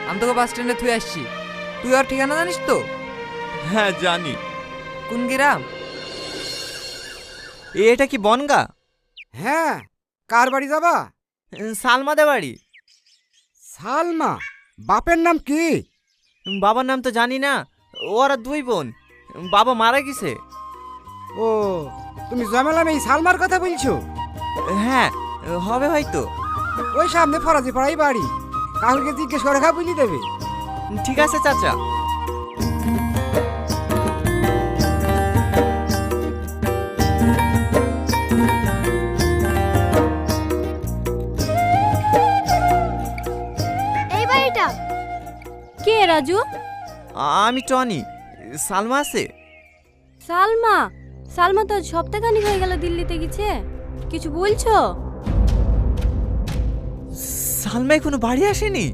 আমি তোকে বাস স্ট্যান্ডে থুয়ে আসছি। তুই ওর ঠিকানা জানিস তো? হ্যাঁ জানি। কোন গ্রাম? এটা কি বনগা? হ্যাঁ, কার বাড়ি যাবা? সালমাদে বাড়ি। সালমা? বাপের নাম কি? বাবার নাম তো জানি না। ওরা দুই বোন, বাবা মারা গেছে। ও, তুমি জমেলা মেয়ে সালমার কথা বলছো? হ্যাঁ হবে হয়তো। ওই সামনে ফরাজি পাড়াই বাড়ি। কাউকে জিজ্ঞেস করে খা বুঝিয়ে দেবে। ঠিক আছে চাচা। এই বাড়িটা কে? রাজু? আমি টনি। সালমা আছে? সালমা? সালমা তো সপ্তাহখানিক হয়ে গেল দিল্লিতে গেছে। কিছু বলছো? সালমা এখনো বাড়ি আসেনি?